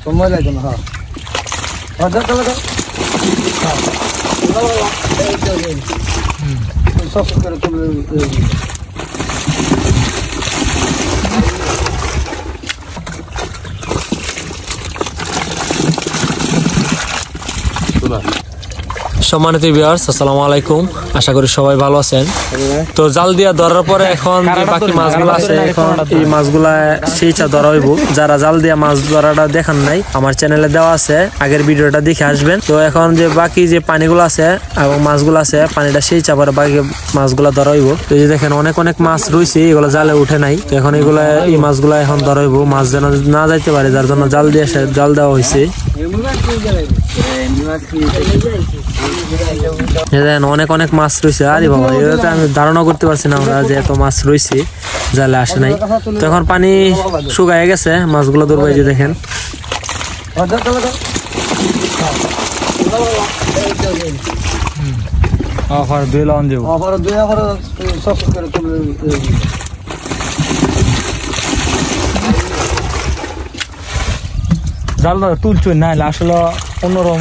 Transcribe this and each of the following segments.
সময় লাগে না। সব করে তুলে সম্মানিত ভিউয়ার্স, আসসালামু আলাইকুম। আশা করি সবাই ভালো আছেন। তো জাল দিয়া ধরার পরে এখন যে বাকি মাছগুলো আছে, এখন এই মাছগুলা সেইটা ধরা হইব। যারা জাল দিয়া মাছ ধরাটা দেখান নাই, আমার চ্যানেলে দেওয়া আছে, আগের ভিডিওটা দেখে আসবেন। তো এখন যে বাকি যে পানিগুলো আছে এবং মাছগুলো আছে, পানিটা সেই চাপার বাকি মাছগুলা ধরা হইব। তো এই যে দেখেন অনেক অনেক মাছ রয়েছে, এগুলো জালে উঠে নাই। তো এখন এগুলা এই মাছগুলা এখন ধরা হইব, মাছ যেন না যাইতে পারে, যার জন্য জাল দিয়ে জাল দেওয়া হয়েছে। অনেক অনেক মাছ রয়েছে। আরে বাবা, এটা আমি ধারণা করতে পারছি না আমরা যে এত মাছ রয়েছে, জালে আসে নাই। তো এখন পানি শুকায় গেছে, মাছগুলো ধরবো। এই যে দেখেন জাল তুলছো না, আসলে অন্যরকম।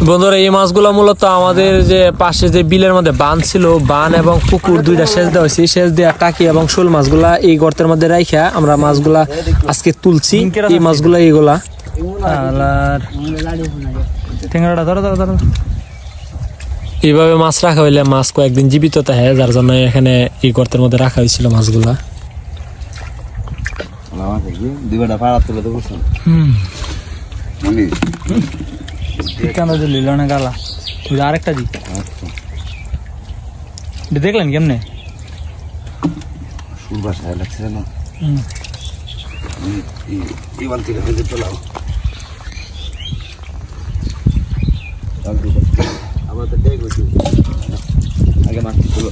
বন্ধুরা, এই মাছগুলো মূলত আমাদের যে পাশে যে বিলের মধ্যে বান ছিল, বান এবং পুকুর দুইটা সেচ দেওয়া হয়েছে। সেচ দেওয়া টাকি এবং শোল মাছগুলা এই গর্তের মধ্যে রাইখা আমরা মাছগুলা আজকে তুলছি। এই মাছগুলা এইগুলা এইভাবে মাছ রাখা হইলে মাছ কয়েকদিন জীবিত থাকে, যার জন্য এখানে এই গর্তের মধ্যে রাখা হয়েছিল মাছগুলা। আরেকটা দেখলেন কেমনে লাগছে না? আগে মাছ তুলো।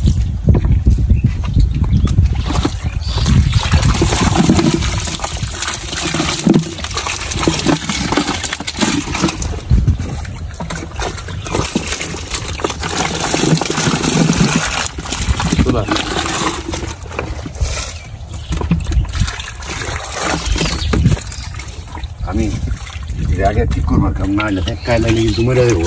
আমি আগে ঠিক করবার কাম না হলে কায় লাগলে কিন্তু মরে যাবো।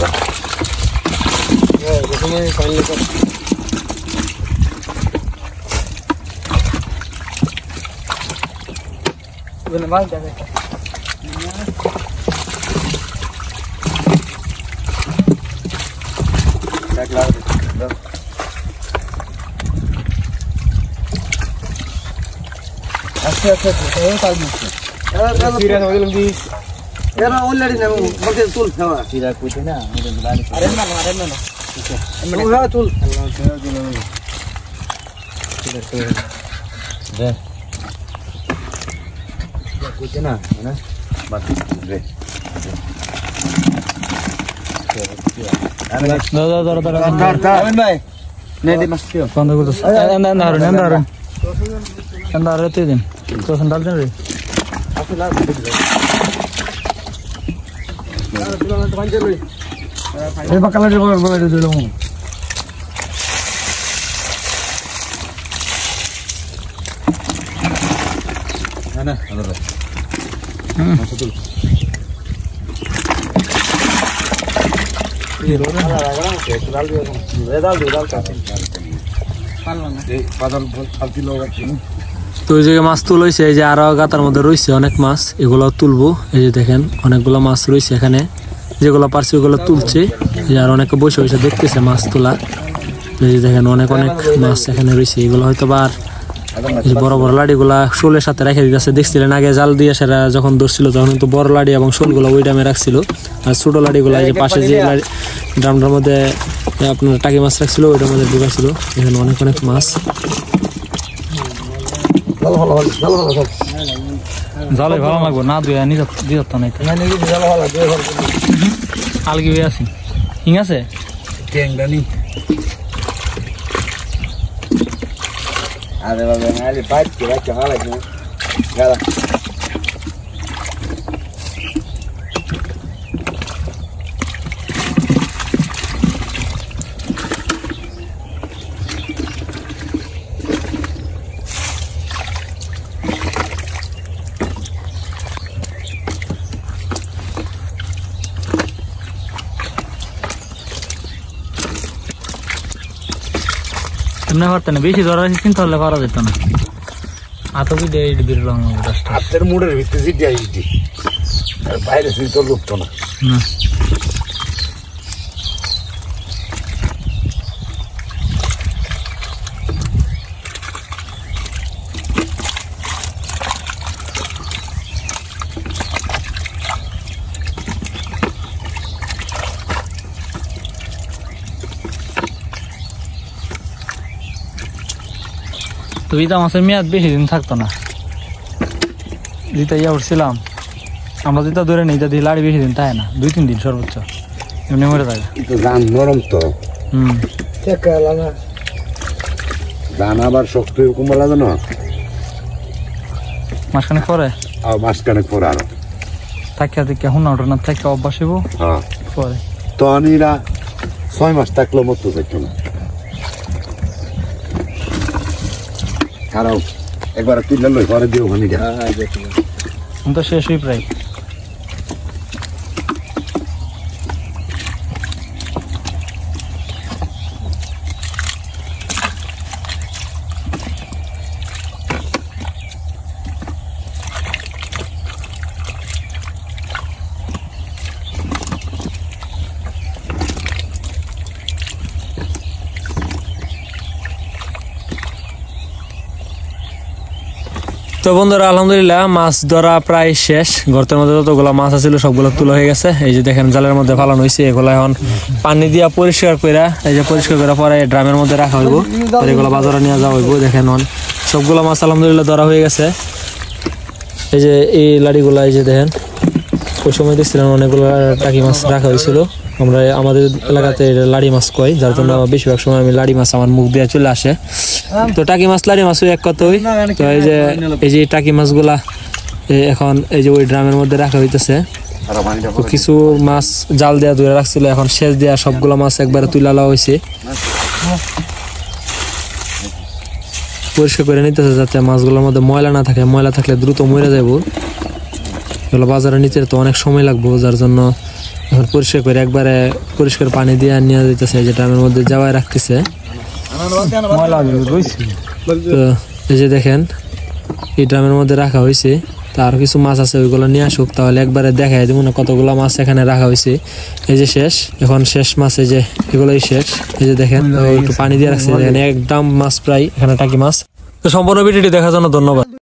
আচ্ছা আচ্ছা era already na bolte tul khawa sira kuite na are mano ha tul de kuite na bas de amen bhai ne de mastio band kor dos andar rete din to sandal chen re asla এই বাকালা দিব বলে দিলাম। না না আদর মাছ তুল এই রোনা লাগা না ডাল দিও ডাল কা পারলো না এই বাদল ফালতি লোক আছে। তো এই জায়গায় মাছ তুল হয়েছে, এই যে আরো গাতার মধ্যে রয়েছে অনেক মাছ, এগুলো তুলবো। এই যে দেখেন অনেকগুলো মাছ রয়েছে এখানে, যেগুলো পারছে ওগুলো তুলছে। আর অনেকে বসে বসে দেখতেছে মাছ তোলা। এই যে দেখেন অনেক অনেক মাছ এখানে রয়েছে, এগুলো হয়তো বা বড় বড় লাড়িগুলা শোলের সাথে রেখে দিতেছে। দেখছিলেন আগে জাল দিয়ে সেরা যখন ধরছিল তখন কিন্তু বড় লাড়ি এবং শোলগুলো ওই ড্রামে রাখছিল, আর ছোট লাড়িগুলা এই যে পাশে যে ড্রামটার মধ্যে আপনার টাকি মাছ রাখছিল ওইটার মধ্যে ঢুকাছিল। এখানে অনেক অনেক মাছ। জালে ভালো লাগবো না, দুই দিত নাই আলগি হয়ে আছি। ঠিক আছে আরে বাবা আরে পাইপ কি রাখা ভালো লাগে গালা এমনি পারতেন না, বেশি ধরা চিন্তা হলে পারা যেত না। আতো কি বিরলাম হাতের মুড়ের ভিতরে জিডি আইডি আর বাইরে থেকে তো লুপ্ত না। তো ইটা মাছের মেয়াদ বেশি দিন থাকতো না। যেটা ইয়া উঠছিলাম আমরা যেটা ধরে নিই, এটা দিয়ে লাড়ি বেশি দিন থাকে না, 2-3 দিন সর্বোচ্চ, এমনি মরে থাকে। ধান নরম তো, ধান আবার শক্ত এরকম লাগে না। মাসখানেক পরে মাসখানেক পরে আরো থাকিয়া দেখিয়া হুনা ওঠে না, থাকিয়া অভ্যাস হইব পরে। তখন এরা 6 মাস থাকলেও মতো থাকতো না। কারণ একবার তুললে লই ঘরে দিয়ে ওখানে গেল তো শেষ হই প্রায়। তো বন্ধুরা আলহামদুলিল্লাহ মাছ ধরা প্রায় শেষ। গর্তের মধ্যে যতগুলো মাছ আছিল সবগুলো তুলা হয়ে গেছে। এই যে দেখেন জালের মধ্যে ফালানো হয়েছে, এগুলো এখন পানি দিয়া পরিষ্কার করে, এই যে পরিষ্কার করে পরে ড্রামের মধ্যে রাখা হইব, এগুলো বাজারে নিয়ে যাওয়া হইব। দেখেন সবগুলো মাছ আলহামদুলিল্লাহ ধরা হয়ে গেছে। এই যে এই লাড়িগুলা, এই যে দেখেন ওই সময় দেখছিলাম অনেকগুলো টাকি মাছ রাখা হয়েছিল। আমরা আমাদের এলাকাতে লাড়ি মাছ কই, যার জন্য বেশিরভাগ সময় আমি লাড়ি মাছ আমার মুখ দিয়ে চলে আসে। তো টাকি মাছ লাড়ি মাছও এক কথাই। তো এই যে টাকি মাছগুলা এখন এই যে ওই ড্রামের মধ্যে রাখা হইতেছে। তো কিছু মাছ জাল দেওয়া ধরে রাখছিল, এখন শেষ দেওয়া সবগুলো মাছ একবারে তুলে নেওয়া হয়েছে, পরিষ্কার করে নিতেছে যাতে মাছগুলোর মধ্যে ময়লা না থাকে। ময়লা থাকলে দ্রুত মরে যাবো, এগুলো বাজারে নিতে তো অনেক সময় লাগবো, যার জন্য এখন পরিষ্কার করে একবারে পরিষ্কার পানি দিয়ে নিয়ে যেতেছে। যে ড্রামের মধ্যে যাওয়াই রাখতেছে। তো এই যে দেখেন এই ড্রামের মধ্যে রাখা হয়েছে। তার কিছু মাছ আছে, ওইগুলো নিয়ে আসুক, তাহলে একবারে দেখাই দিব না কতগুলো মাছ এখানে রাখা হয়েছে। এই যে শেষ, এখন শেষ মাছ, এই যে এগুলোই শেষ। এই যে দেখেন একটু পানি দিয়ে রাখছে, একদম মাছ প্রায় এখানে টাকি মাছ। তো সম্পূর্ণ ভিডিওটি দেখার জন্য ধন্যবাদ।